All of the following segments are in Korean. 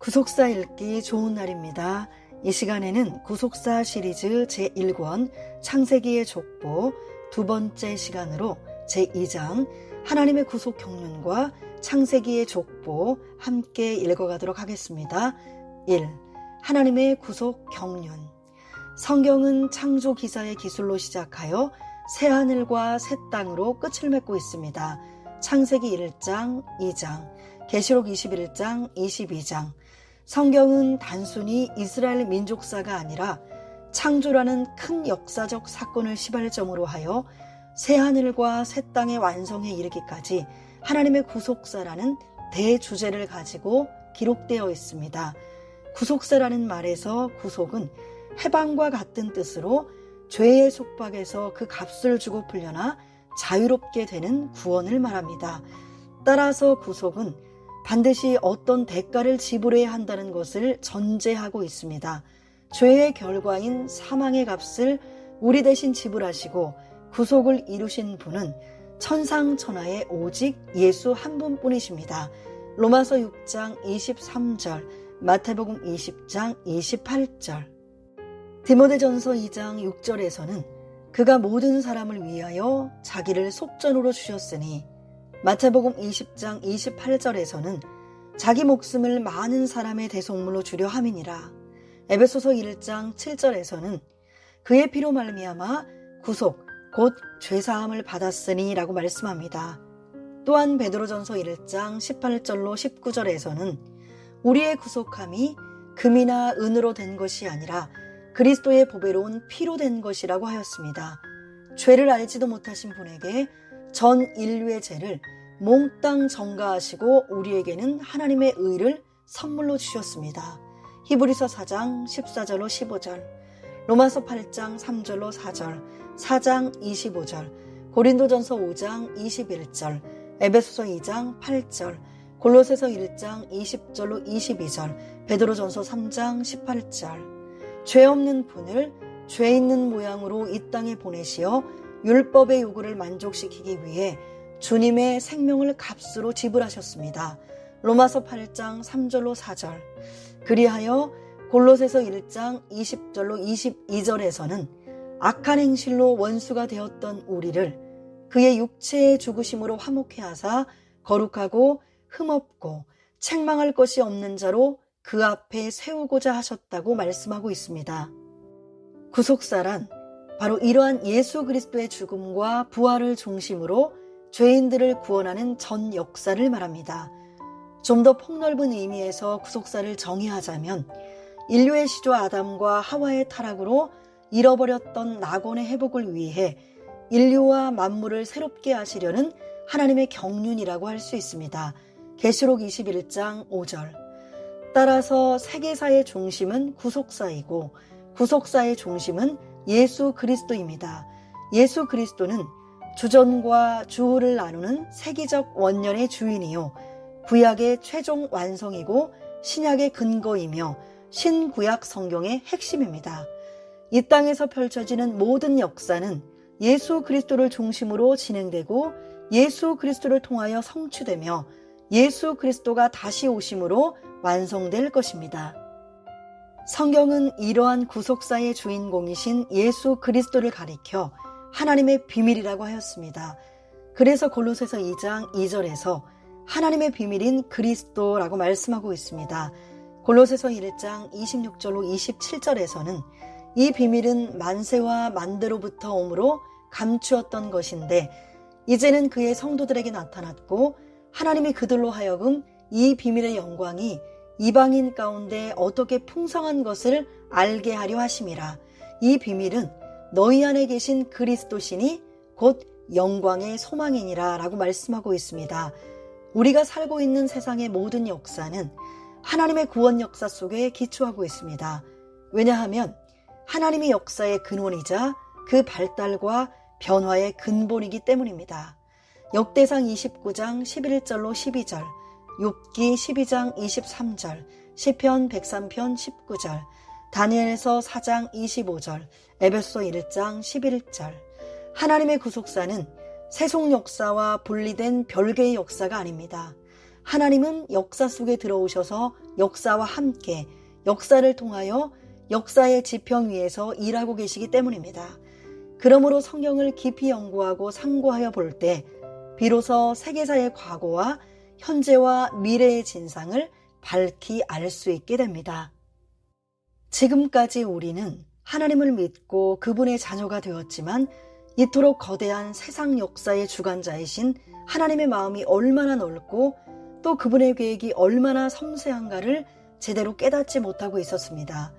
구속사 읽기 좋은 날입니다. 이 시간에는 구속사 시리즈 제1권 창세기의 족보 두 번째 시간으로 제2장 하나님의 구속 경륜과 창세기의 족보 함께 읽어가도록 하겠습니다. 1. 하나님의 구속 경륜. 성경은 창조 기사의 기술로 시작하여 새하늘과 새 땅으로 끝을 맺고 있습니다. 창세기 1장, 2장, 계시록 21장, 22장. 성경은 단순히 이스라엘 민족사가 아니라 창조라는 큰 역사적 사건을 시발점으로 하여 새하늘과 새 땅의 완성에 이르기까지 하나님의 구속사라는 대주제를 가지고 기록되어 있습니다. 구속사라는 말에서 구속은 해방과 같은 뜻으로 죄의 속박에서 그 값을 주고 풀려나 자유롭게 되는 구원을 말합니다. 따라서 구속은 반드시 어떤 대가를 지불해야 한다는 것을 전제하고 있습니다. 죄의 결과인 사망의 값을 우리 대신 지불하시고 구속을 이루신 분은 천상천하에 오직 예수 한 분뿐이십니다. 로마서 6장 23절, 마태복음 20장 28절. 디모데전서 2장 6절에서는 그가 모든 사람을 위하여 자기를 속전으로 주셨으니, 마태복음 20장 28절에서는 자기 목숨을 많은 사람의 대속물로 주려 함이니라. 에베소서 1장 7절에서는 그의 피로 말미암아 구속 곧 죄사함을 받았으니 라고 말씀합니다. 또한 베드로전서 1장 18절로 19절에서는 우리의 구속함이 금이나 은으로 된 것이 아니라 그리스도의 보배로운 피로 된 것이라고 하였습니다. 죄를 알지도 못하신 분에게 전 인류의 죄를 몽땅 전가하시고 우리에게는 하나님의 의를 선물로 주셨습니다. 히브리서 4장 14절로 15절, 로마서 8장 3절로 4절, 4장 25절, 고린도전서 5장 21절, 에베소서 2장 8절, 골로새서 1장 20절로 22절, 베드로전서 3장 18절. 죄 없는 분을 죄 있는 모양으로 이 땅에 보내시어 율법의 요구를 만족시키기 위해 주님의 생명을 값으로 지불하셨습니다. 로마서 8장 3절로 4절. 그리하여 골로새서 1장 20절로 22절에서는 악한 행실로 원수가 되었던 우리를 그의 육체의 죽으심으로 화목해 하사 거룩하고 흠없고 책망할 것이 없는 자로 그 앞에 세우고자 하셨다고 말씀하고 있습니다. 구속사란 바로 이러한 예수 그리스도의 죽음과 부활을 중심으로 죄인들을 구원하는 전 역사를 말합니다. 좀 더 폭넓은 의미에서 구속사를 정의하자면 인류의 시조 아담과 하와의 타락으로 잃어버렸던 낙원의 회복을 위해 인류와 만물을 새롭게 하시려는 하나님의 경륜이라고 할 수 있습니다. 계시록 21장 5절. 따라서 세계사의 중심은 구속사이고 구속사의 중심은 예수 그리스도입니다. 예수 그리스도는 주전과 주후를 나누는 세계적 원년의 주인이요 구약의 최종 완성이고 신약의 근거이며 신구약 성경의 핵심입니다. 이 땅에서 펼쳐지는 모든 역사는 예수 그리스도를 중심으로 진행되고 예수 그리스도를 통하여 성취되며 예수 그리스도가 다시 오심으로 완성될 것입니다. 성경은 이러한 구속사의 주인공이신 예수 그리스도를 가리켜 하나님의 비밀이라고 하였습니다. 그래서 골로새서 2장 2절에서 하나님의 비밀인 그리스도라고 말씀하고 있습니다. 골로새서 1장 26절로 27절에서는 이 비밀은 만세와 만대로부터 오므로 감추었던 것인데 이제는 그의 성도들에게 나타났고 하나님이 그들로 하여금 이 비밀의 영광이 이방인 가운데 어떻게 풍성한 것을 알게 하려 하심이라. 이 비밀은 너희 안에 계신 그리스도시니 곧 영광의 소망이니라 라고 말씀하고 있습니다. 우리가 살고 있는 세상의 모든 역사는 하나님의 구원 역사 속에 기초하고 있습니다. 왜냐하면 하나님의 역사의 근원이자 그 발달과 변화의 근본이기 때문입니다. 역대상 29장 11절로 12절, 욥기 12장 23절, 시편 103편 19절, 다니엘서 4장 25절, 에베소서 1장 11절. 하나님의 구속사는 세속 역사와 분리된 별개의 역사가 아닙니다. 하나님은 역사 속에 들어오셔서 역사와 함께 역사를 통하여 역사의 지평 위에서 일하고 계시기 때문입니다. 그러므로 성경을 깊이 연구하고 상고하여 볼 때 비로소 세계사의 과거와 현재와 미래의 진상을 밝히 알 수 있게 됩니다. 지금까지 우리는 하나님을 믿고 그분의 자녀가 되었지만 이토록 거대한 세상 역사의 주관자이신 하나님의 마음이 얼마나 넓고 또 그분의 계획이 얼마나 섬세한가를 제대로 깨닫지 못하고 있었습니다.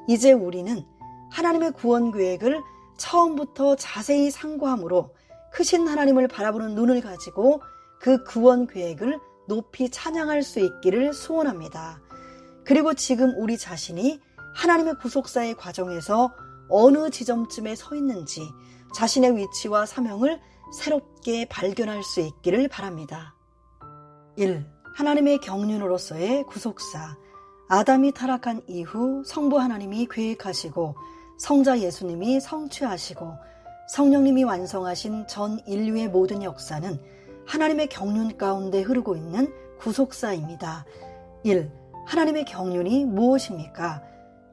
이제 우리는 하나님의 구원 계획을 처음부터 자세히 상고함으로 크신 하나님을 바라보는 눈을 가지고 그 구원 계획을 높이 찬양할 수 있기를 소원합니다. 그리고 지금 우리 자신이 하나님의 구속사의 과정에서 어느 지점쯤에 서 있는지 자신의 위치와 사명을 새롭게 발견할 수 있기를 바랍니다. 1. 하나님의 경륜으로서의 구속사. 아담이 타락한 이후 성부 하나님이 계획하시고 성자 예수님이 성취하시고 성령님이 완성하신 전 인류의 모든 역사는 하나님의 경륜 가운데 흐르고 있는 구속사입니다. 1. 하나님의 경륜이 무엇입니까?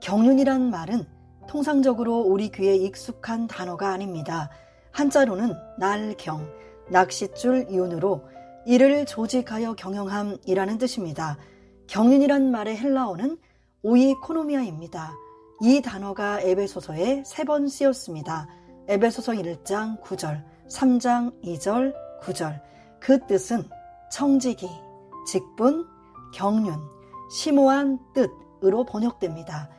경륜이란 말은 통상적으로 우리 귀에 익숙한 단어가 아닙니다. 한자로는 날경, 낚싯줄 이온으로 이를 조직하여 경영함이라는 뜻입니다. 경륜이란 말의 헬라어는 오이코노미아입니다. 이 단어가 에베소서에 3번 쓰였습니다. 에베소서 1장 9절, 3장 2절, 9절. 그 뜻은 청지기, 직분, 경륜, 심오한 뜻으로 번역됩니다.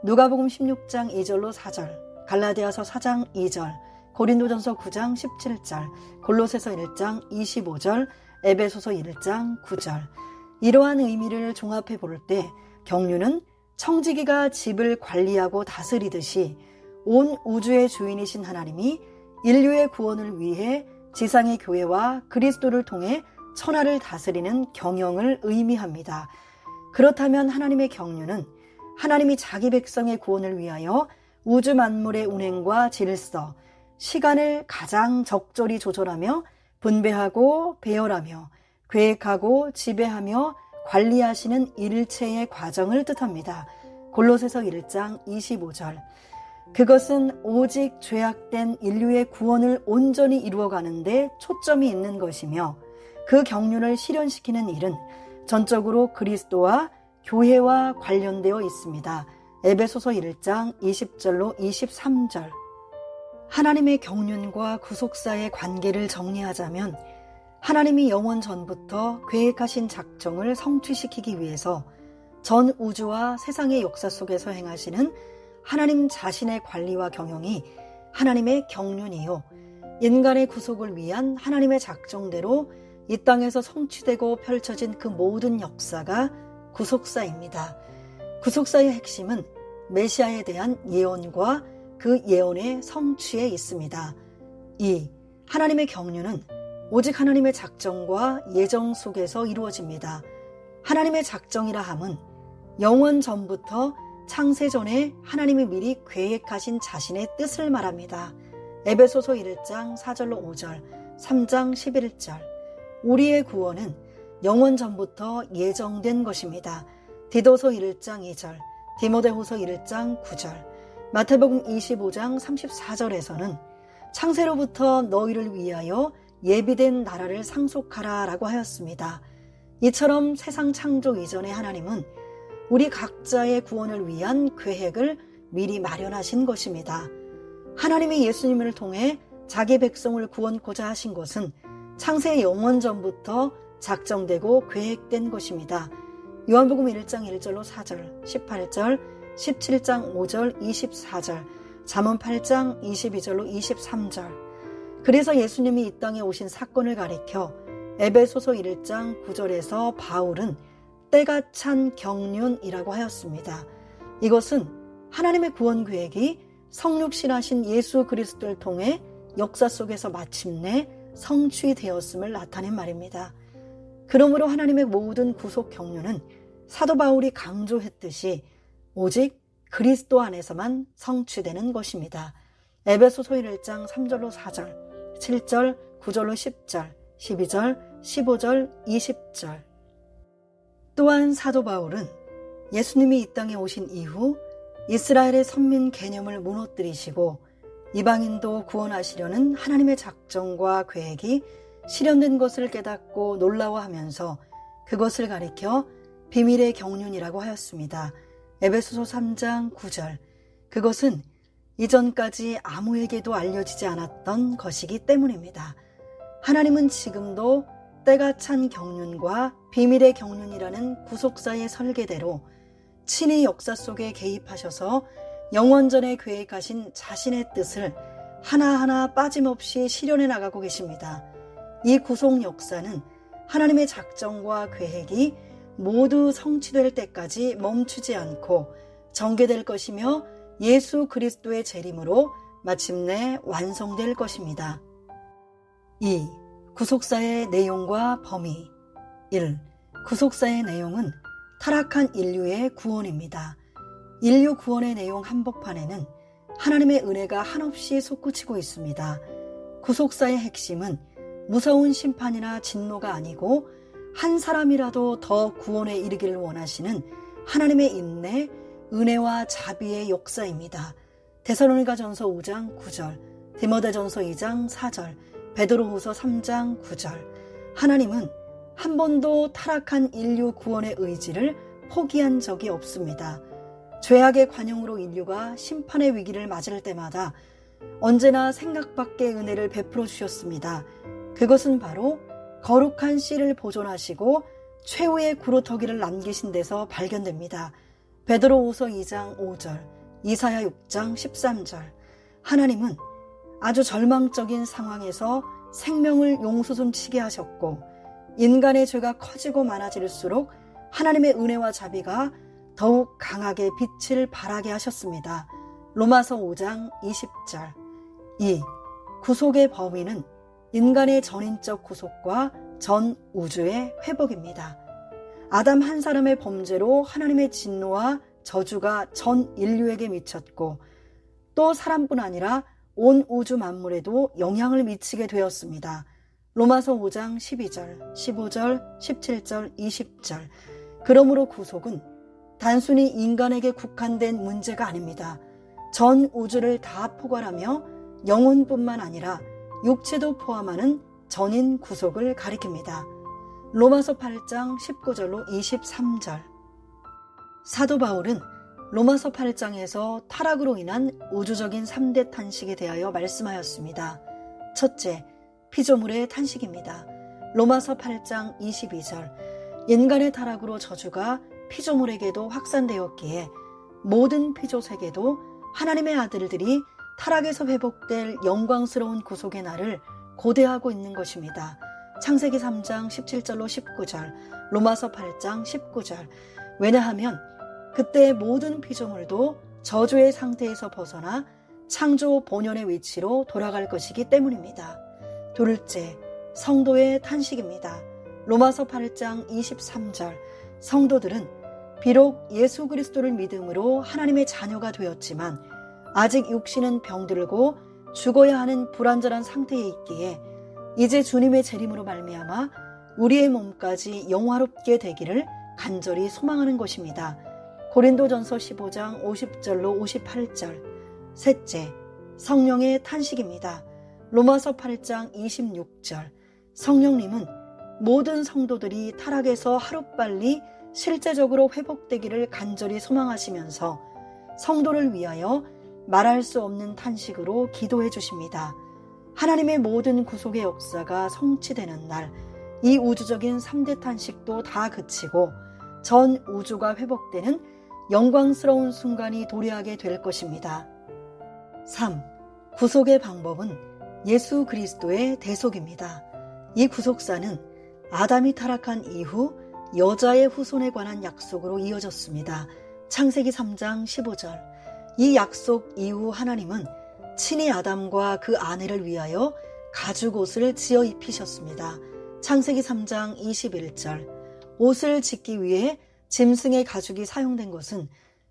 누가복음 16장 2절로 4절, 갈라디아서 4장 2절, 고린도전서 9장 17절, 골로새서 1장 25절, 에베소서 1장 9절. 이러한 의미를 종합해 볼 때 경륜은 청지기가 집을 관리하고 다스리듯이 온 우주의 주인이신 하나님이 인류의 구원을 위해 지상의 교회와 그리스도를 통해 천하를 다스리는 경영을 의미합니다. 그렇다면 하나님의 경륜은 하나님이 자기 백성의 구원을 위하여 우주 만물의 운행과 질서, 시간을 가장 적절히 조절하며 분배하고 배열하며 계획하고 지배하며 관리하시는 일체의 과정을 뜻합니다. 골로새서 1장 25절. 그것은 오직 죄악된 인류의 구원을 온전히 이루어가는 데 초점이 있는 것이며 그 경륜을 실현시키는 일은 전적으로 그리스도와 교회와 관련되어 있습니다. 에베소서 1장 20절로 23절. 하나님의 경륜과 구속사의 관계를 정리하자면 하나님이 영원 전부터 계획하신 작정을 성취시키기 위해서 전 우주와 세상의 역사 속에서 행하시는 하나님 자신의 관리와 경영이 하나님의 경륜이요, 인간의 구속을 위한 하나님의 작정대로 이 땅에서 성취되고 펼쳐진 그 모든 역사가 구속사입니다. 구속사의 핵심은 메시아에 대한 예언과 그 예언의 성취에 있습니다. 2. 하나님의 경륜은 오직 하나님의 작정과 예정 속에서 이루어집니다. 하나님의 작정이라 함은 영원 전부터 창세 전에 하나님이 미리 계획하신 자신의 뜻을 말합니다. 에베소서 1장 4절로 5절, 3장 11절. 우리의 구원은 영원 전부터 예정된 것입니다. 디도서 1장 2절, 디모데후서 1장 9절, 마태복음 25장 34절에서는 창세로부터 너희를 위하여 예비된 나라를 상속하라 라고 하였습니다. 이처럼 세상 창조 이전에 하나님은 우리 각자의 구원을 위한 계획을 미리 마련하신 것입니다. 하나님이 예수님을 통해 자기 백성을 구원코자 하신 것은 창세 영원 전부터 작정되고 계획된 것입니다. 요한복음 1장 1절로 4절, 18절, 17장 5절, 24절, 잠언 8장 22절로 23절. 그래서 예수님이 이 땅에 오신 사건을 가리켜 에베소서 1장 9절에서 바울은 때가 찬 경륜이라고 하였습니다. 이것은 하나님의 구원 계획이 성육신하신 예수 그리스도를 통해 역사 속에서 마침내 성취되었음을 나타낸 말입니다. 그러므로 하나님의 모든 구속 경륜은 사도 바울이 강조했듯이 오직 그리스도 안에서만 성취되는 것입니다. 에베소서 1장 3절로 4절, 7절, 9절로 10절, 12절, 15절, 20절. 또한 사도 바울은 예수님이 이 땅에 오신 이후 이스라엘의 선민 개념을 무너뜨리시고 이방인도 구원하시려는 하나님의 작정과 계획이 실현된 것을 깨닫고 놀라워하면서 그것을 가리켜 비밀의 경륜이라고 하였습니다. 에베소서 3장 9절. 그것은 이전까지 아무에게도 알려지지 않았던 것이기 때문입니다. 하나님은 지금도 때가 찬 경륜과 비밀의 경륜이라는 구속사의 설계대로 친히 역사 속에 개입하셔서 영원전에 계획하신 자신의 뜻을 하나하나 빠짐없이 실현해 나가고 계십니다. 이 구속 역사는 하나님의 작정과 계획이 모두 성취될 때까지 멈추지 않고 전개될 것이며 예수 그리스도의 재림으로 마침내 완성될 것입니다. 2. 구속사의 내용과 범위. 1. 구속사의 내용은 타락한 인류의 구원입니다. 인류 구원의 내용 한복판에는 하나님의 은혜가 한없이 솟구치고 있습니다. 구속사의 핵심은 무서운 심판이나 진노가 아니고 한 사람이라도 더 구원에 이르기를 원하시는 하나님의 인내, 은혜와 자비의 역사입니다. 데살로니가전서 5장 9절, 디모데전서 2장 4절, 베드로후서 3장 9절. 하나님은 한 번도 타락한 인류 구원의 의지를 포기한 적이 없습니다. 죄악의 관용으로 인류가 심판의 위기를 맞을 때마다 언제나 생각 밖의 은혜를 베풀어 주셨습니다. 그것은 바로 거룩한 씨를 보존하시고 최후의 구루터기를 남기신 데서 발견됩니다. 베드로후서 2장 5절, 이사야 6장 13절. 하나님은 아주 절망적인 상황에서 생명을 용수숨치게 하셨고 인간의 죄가 커지고 많아질수록 하나님의 은혜와 자비가 더욱 강하게 빛을 발하게 하셨습니다. 로마서 5장 20절. 2. 구속의 범위는 인간의 전인적 구속과 전 우주의 회복입니다. 아담 한 사람의 범죄로 하나님의 진노와 저주가 전 인류에게 미쳤고 또 사람뿐 아니라 온 우주 만물에도 영향을 미치게 되었습니다. 로마서 5장 12절, 15절, 17절, 20절. 그러므로 구속은 단순히 인간에게 국한된 문제가 아닙니다. 전 우주를 다 포괄하며 영혼뿐만 아니라 육체도 포함하는 전인 구속을 가리킵니다. 로마서 8장 19절로 23절. 사도 바울은 로마서 8장에서 타락으로 인한 우주적인 3대 탄식에 대하여 말씀하였습니다. 첫째, 피조물의 탄식입니다. 로마서 8장 22절. 인간의 타락으로 저주가 피조물에게도 확산되었기에 모든 피조세계도 하나님의 아들들이 타락에서 회복될 영광스러운 구속의 날을 고대하고 있는 것입니다. 창세기 3장 17절로 19절, 로마서 8장 19절. 왜냐하면 그때 모든 피조물도 저주의 상태에서 벗어나 창조 본연의 위치로 돌아갈 것이기 때문입니다. 둘째, 성도의 탄식입니다. 로마서 8장 23절. 성도들은 비록 예수 그리스도를 믿음으로 하나님의 자녀가 되었지만 아직 육신은 병들고 죽어야 하는 불완전한 상태에 있기에 이제 주님의 재림으로 말미암아 우리의 몸까지 영화롭게 되기를 간절히 소망하는 것입니다. 고린도전서 15장 50절로 58절. 셋째, 성령의 탄식입니다. 로마서 8장 26절. 성령님은 모든 성도들이 타락에서 하루빨리 실제적으로 회복되기를 간절히 소망하시면서 성도를 위하여 말할 수 없는 탄식으로 기도해 주십니다. 하나님의 모든 구속의 역사가 성취되는 날, 이 우주적인 3대 탄식도 다 그치고 전 우주가 회복되는 영광스러운 순간이 도래하게 될 것입니다. 3. 구속의 방법은 예수 그리스도의 대속입니다. 이 구속사는 아담이 타락한 이후 여자의 후손에 관한 약속으로 이어졌습니다. 창세기 3장 15절. 이 약속 이후 하나님은 친히 아담과 그 아내를 위하여 가죽옷을 지어 입히셨습니다. 창세기 3장 21절. 옷을 짓기 위해 짐승의 가죽이 사용된 것은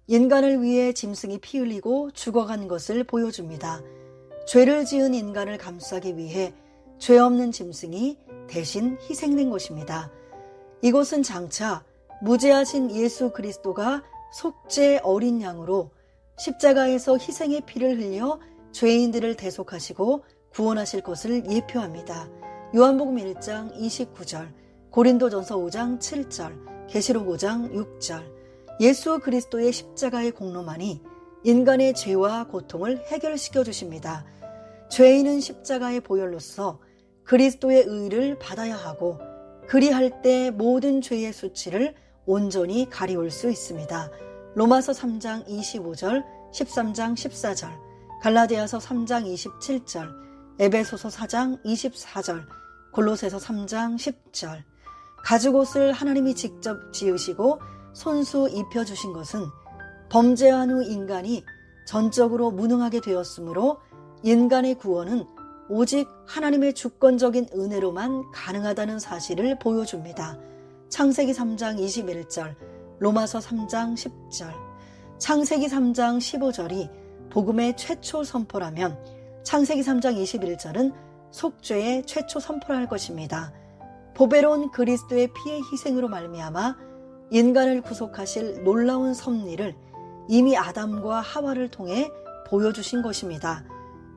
인간을 위해 짐승이 피 흘리고 죽어간 것을 보여줍니다. 죄를 지은 인간을 감싸기 위해 죄 없는 짐승이 대신 희생된 것입니다. 이것은 장차 무죄하신 예수 그리스도가 속죄 어린 양으로 십자가에서 희생의 피를 흘려 죄인들을 대속하시고 구원하실 것을 예표합니다. 요한복음 1장 29절, 고린도전서 5장 7절, 계시록 5장 6절. 예수 그리스도의 십자가의 공로만이 인간의 죄와 고통을 해결시켜 주십니다. 죄인은 십자가의 보혈로서 그리스도의 의를 받아야 하고 그리할 때 모든 죄의 수치를 온전히 가리울 수 있습니다. 로마서 3장 25절, 13장 14절, 갈라디아서 3장 27절, 에베소서 4장 24절, 골로새서 3장 10절. 가죽옷을 하나님이 직접 지으시고 손수 입혀주신 것은 범죄한 후 인간이 전적으로 무능하게 되었으므로 인간의 구원은 오직 하나님의 주권적인 은혜로만 가능하다는 사실을 보여줍니다. 창세기 3장 21절, 로마서 3장 10절. 창세기 3장 15절이 복음의 최초 선포라면 창세기 3장 21절은 속죄의 최초 선포를 할 것입니다. 보배로운 그리스도의 피의 희생으로 말미암아 인간을 구속하실 놀라운 섭리를 이미 아담과 하와를 통해 보여주신 것입니다.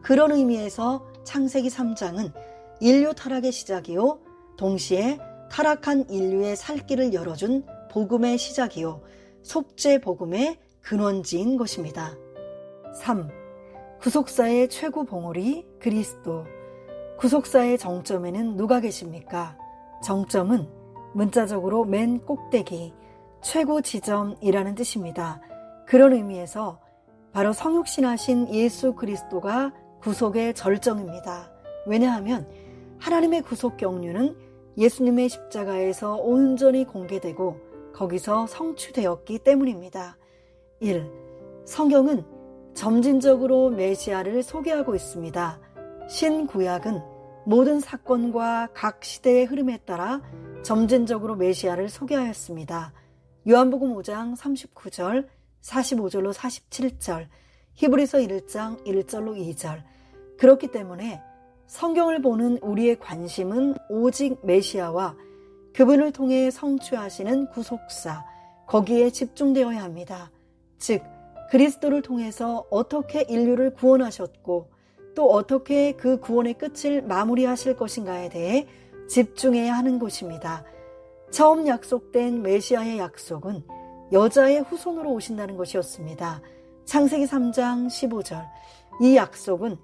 그런 의미에서 창세기 3장은 인류 타락의 시작이요, 동시에 타락한 인류의 살 길을 열어준 복음의 시작이요, 속죄 복음의 근원지인 것입니다. 3. 구속사의 최고 봉우리 그리스도. 구속사의 정점에는 누가 계십니까? 정점은 문자적으로 맨 꼭대기, 최고 지점이라는 뜻입니다. 그런 의미에서 바로 성육신하신 예수 그리스도가 구속의 절정입니다. 왜냐하면 하나님의 구속 경륜은 예수님의 십자가에서 온전히 공개되고 거기서 성취되었기 때문입니다. 1. 성경은 점진적으로 메시아를 소개하고 있습니다. 신구약은 모든 사건과 각 시대의 흐름에 따라 점진적으로 메시아를 소개하였습니다. 요한복음 5장 39절, 45절로 47절, 히브리서 1장 1절로 2절. 그렇기 때문에 성경을 보는 우리의 관심은 오직 메시아와 그분을 통해 성취하시는 구속사, 거기에 집중되어야 합니다. 즉, 그리스도를 통해서 어떻게 인류를 구원하셨고 또 어떻게 그 구원의 끝을 마무리하실 것인가에 대해 집중해야 하는 것입니다. 처음 약속된 메시아의 약속은 여자의 후손으로 오신다는 것이었습니다. 창세기 3장 15절. 이 약속은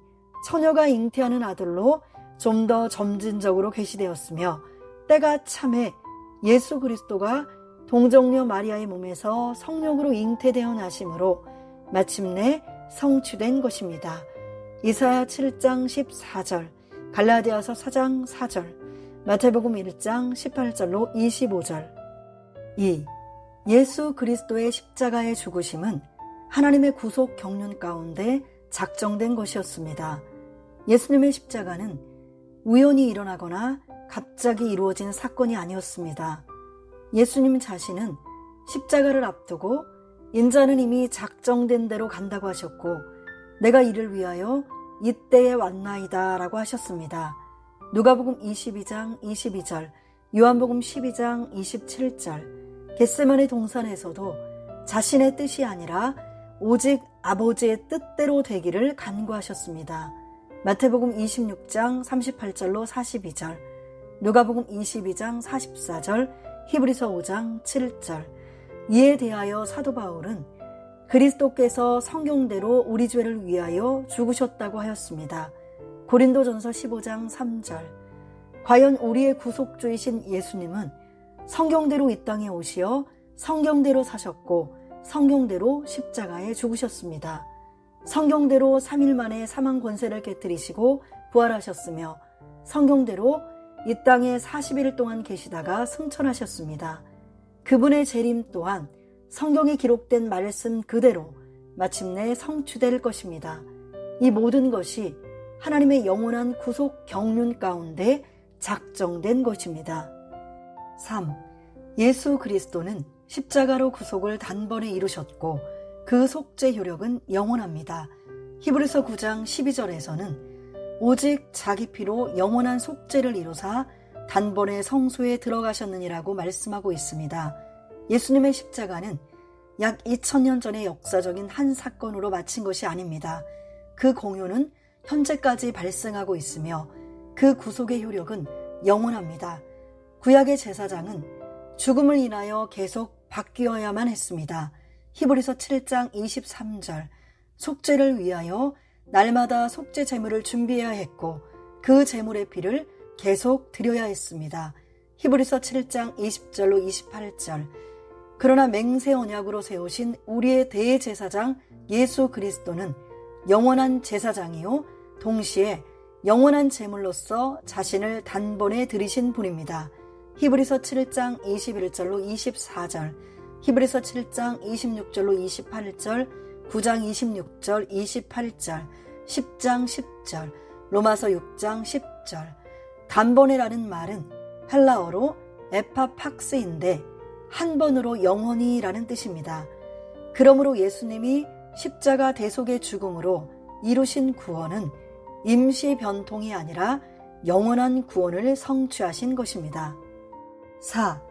처녀가 잉태하는 아들로 좀 더 점진적으로 계시되었으며 때가 참에 예수 그리스도가 동정녀 마리아의 몸에서 성령으로 잉태되어 나심으로 마침내 성취된 것입니다. 이사야 7장 14절, 갈라디아서 4장 4절, 마태복음 1장 18절로 25절. 2. 예수 그리스도의 십자가의 죽으심은 하나님의 구속 경륜 가운데 작정된 것이었습니다. 예수님의 십자가는 우연히 일어나거나 갑자기 이루어진 사건이 아니었습니다. 예수님 자신은 십자가를 앞두고 인자는 이미 작정된 대로 간다고 하셨고 내가 이를 위하여 이때에 왔나이다 라고 하셨습니다. 누가복음 22장 22절, 요한복음 12장 27절. 겟세마네 동산에서도 자신의 뜻이 아니라 오직 아버지의 뜻대로 되기를 간구하셨습니다. 마태복음 26장 38절로 42절, 누가복음 22장 44절, 히브리서 5장 7절. 이에 대하여 사도 바울은 그리스도께서 성경대로 우리 죄를 위하여 죽으셨다고 하였습니다. 고린도전서 15장 3절. 과연 우리의 구속주이신 예수님은 성경대로 이 땅에 오시어 성경대로 사셨고 성경대로 십자가에 죽으셨습니다. 성경대로 3일 만에 사망 권세를 깨뜨리시고 부활하셨으며 성경대로 이 땅에 40일 동안 계시다가 승천하셨습니다. 그분의 재림 또한 성경에 기록된 말씀 그대로 마침내 성취될 것입니다. 이 모든 것이 하나님의 영원한 구속 경륜 가운데 작정된 것입니다. 3. 예수 그리스도는 십자가로 구속을 단번에 이루셨고 그 속죄 효력은 영원합니다. 히브리서 9장 12절에서는 오직 자기 피로 영원한 속죄를 이루사 단번에 성소에 들어가셨느니라고 말씀하고 있습니다. 예수님의 십자가는 약 2000년 전의 역사적인 한 사건으로 마친 것이 아닙니다. 그 공효는 현재까지 발생하고 있으며 그 구속의 효력은 영원합니다. 구약의 제사장은 죽음을 인하여 계속 바뀌어야만 했습니다. 히브리서 7장 23절, 속죄를 위하여 날마다 속죄 제물을 준비해야 했고 그 제물의 피를 계속 드려야 했습니다. 히브리서 7장 20절로 28절. 그러나 맹세 언약으로 세우신 우리의 대제사장 예수 그리스도는 영원한 제사장이요 동시에 영원한 제물로서 자신을 단번에 드리신 분입니다. 히브리서 7장 21절로 24절, 히브리서 7장 26절로 28절, 9장 26절 28절, 10장 10절, 로마서 6장 10절. 단번에라는 말은 헬라어로 에파팍스인데 한 번으로 영원히라는 뜻입니다. 그러므로 예수님이 십자가 대속의 죽음으로 이루신 구원은 임시 변통이 아니라 영원한 구원을 성취하신 것입니다. 4.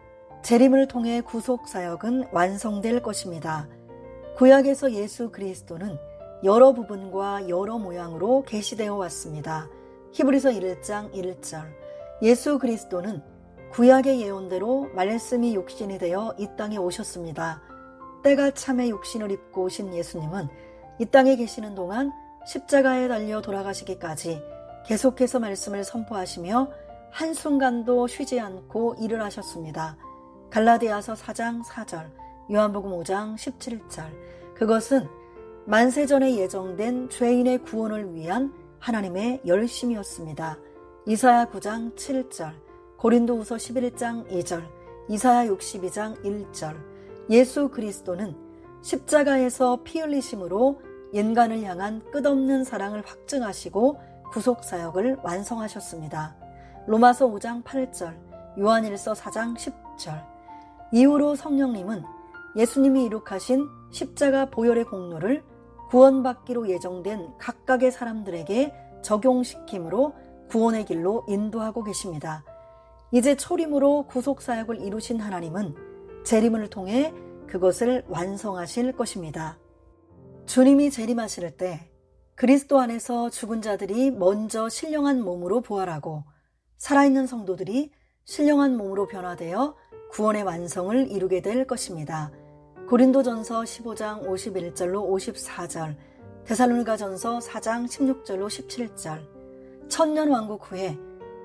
재림을 통해 구속사역은 완성될 것입니다. 구약에서 예수 그리스도는 여러 부분과 여러 모양으로 계시되어 왔습니다. 히브리서 1장 1절. 예수 그리스도는 구약의 예언대로 말씀이 육신이 되어 이 땅에 오셨습니다. 때가 참에 육신을 입고 오신 예수님은 이 땅에 계시는 동안 십자가에 달려 돌아가시기까지 계속해서 말씀을 선포하시며 한순간도 쉬지 않고 일을 하셨습니다. 갈라디아서 4장 4절, 요한복음 5장 17절. 그것은 만세전에 예정된 죄인의 구원을 위한 하나님의 열심이었습니다. 이사야 9장 7절, 고린도후서 11장 2절, 이사야 62장 1절. 예수 그리스도는 십자가에서 피 흘리심으로 인간을 향한 끝없는 사랑을 확증하시고 구속사역을 완성하셨습니다. 로마서 5장 8절, 요한일서 4장 10절. 이후로 성령님은 예수님이 이룩하신 십자가 보혈의 공로를 구원받기로 예정된 각각의 사람들에게 적용시킴으로 구원의 길로 인도하고 계십니다. 이제 초림으로 구속사역을 이루신 하나님은 재림을 통해 그것을 완성하실 것입니다. 주님이 재림하실 때 그리스도 안에서 죽은 자들이 먼저 신령한 몸으로 부활하고 살아있는 성도들이 신령한 몸으로 변화되어 구원의 완성을 이루게 될 것입니다. 고린도전서 15장 51절로 54절, 데살로니가전서 4장 16절로 17절. 천년왕국 후에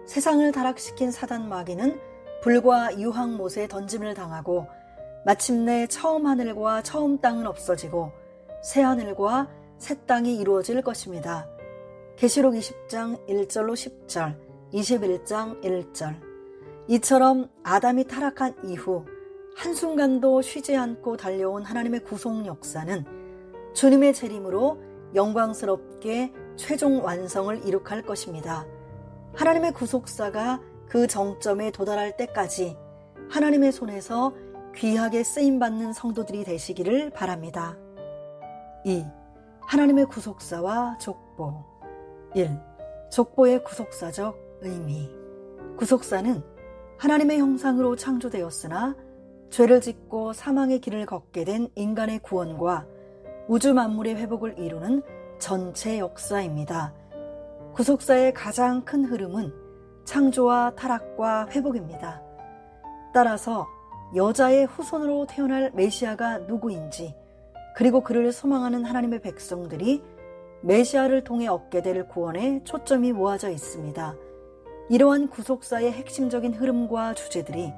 세상을 타락시킨 사단 마귀는 불과 유황못에 던짐을 당하고 마침내 처음 하늘과 처음 땅은 없어지고 새 하늘과 새 땅이 이루어질 것입니다. 계시록 20장 1절로 10절, 21장 1절. 이처럼 아담이 타락한 이후 한순간도 쉬지 않고 달려온 하나님의 구속 역사는 주님의 재림으로 영광스럽게 최종 완성을 이룩할 것입니다. 하나님의 구속사가 그 정점에 도달할 때까지 하나님의 손에서 귀하게 쓰임받는 성도들이 되시기를 바랍니다. 2. 하나님의 구속사와 족보. 1. 족보의 구속사적 의미. 구속사는 하나님의 형상으로 창조되었으나 죄를 짓고 사망의 길을 걷게 된 인간의 구원과 우주 만물의 회복을 이루는 전체 역사입니다. 구속사의 가장 큰 흐름은 창조와 타락과 회복입니다. 따라서 여자의 후손으로 태어날 메시아가 누구인지, 그리고 그를 소망하는 하나님의 백성들이 메시아를 통해 얻게 될 구원에 초점이 모아져 있습니다. 이러한 구속사의 핵심적인 흐름과 주제들이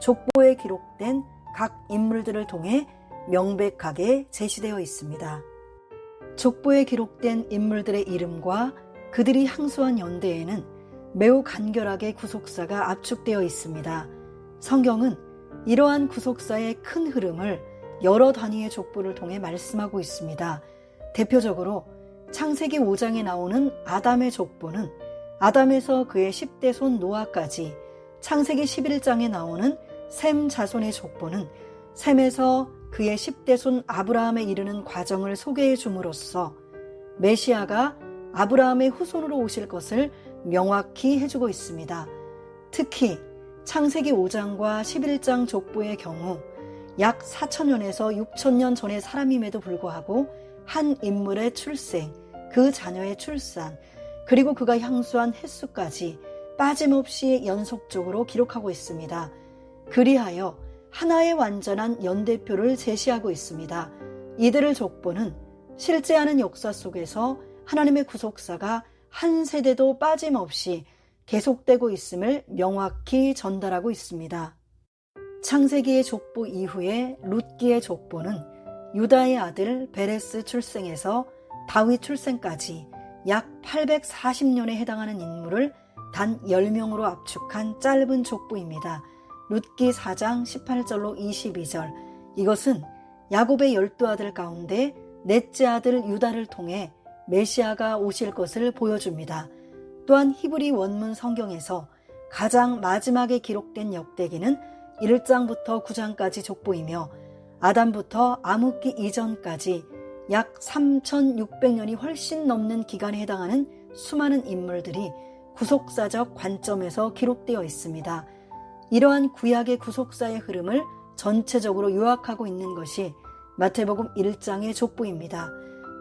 족보에 기록된 각 인물들을 통해 명백하게 제시되어 있습니다. 족보에 기록된 인물들의 이름과 그들이 항소한 연대에는 매우 간결하게 구속사가 압축되어 있습니다. 성경은 이러한 구속사의 큰 흐름을 여러 단위의 족보를 통해 말씀하고 있습니다. 대표적으로 창세기 5장에 나오는 아담의 족보는 아담에서 그의 10대 손 노아까지, 창세기 11장에 나오는 셈 자손의 족보는 셈에서 그의 10대 손 아브라함에 이르는 과정을 소개해 줌으로써 메시아가 아브라함의 후손으로 오실 것을 명확히 해주고 있습니다. 특히 창세기 5장과 11장 족보의 경우 약 4천년에서 6천년 전의 사람임에도 불구하고 한 인물의 출생, 그 자녀의 출산, 그리고 그가 향수한 횟수까지 빠짐없이 연속적으로 기록하고 있습니다. 그리하여 하나의 완전한 연대표를 제시하고 있습니다. 이들의 족보는 실제하는 역사 속에서 하나님의 구속사가 한 세대도 빠짐없이 계속되고 있음을 명확히 전달하고 있습니다. 창세기의 족보 이후에 룻기의 족보는 유다의 아들 베레스 출생에서 다윗 출생까지 약 840년에 해당하는 인물을 단 10명으로 압축한 짧은 족보입니다. 룻기 4장 18절로 22절. 이것은 야곱의 12아들 가운데 넷째 아들 유다를 통해 메시아가 오실 것을 보여줍니다. 또한 히브리 원문 성경에서 가장 마지막에 기록된 역대기는 1장부터 9장까지 족보이며 아담부터 암흑기 이전까지 약 3600년이 훨씬 넘는 기간에 해당하는 수많은 인물들이 구속사적 관점에서 기록되어 있습니다. 이러한 구약의 구속사의 흐름을 전체적으로 요약하고 있는 것이 마태복음 1장의 족보입니다.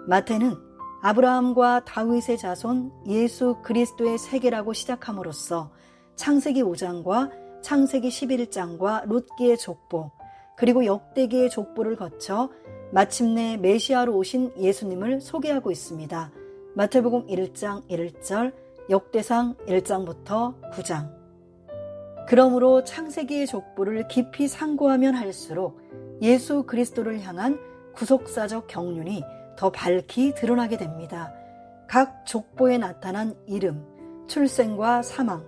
마태는 아브라함과 다윗의 자손 예수 그리스도의 세계라고 시작함으로써 창세기 5장과 창세기 11장과 룻기의 족보, 그리고 역대기의 족보를 거쳐 마침내 메시아로 오신 예수님을 소개하고 있습니다. 마태복음 1장 1절, 역대상 1장부터 9장. 그러므로 창세기의 족보를 깊이 상고하면 할수록 예수 그리스도를 향한 구속사적 경륜이 더 밝히 드러나게 됩니다. 각 족보에 나타난 이름, 출생과 사망,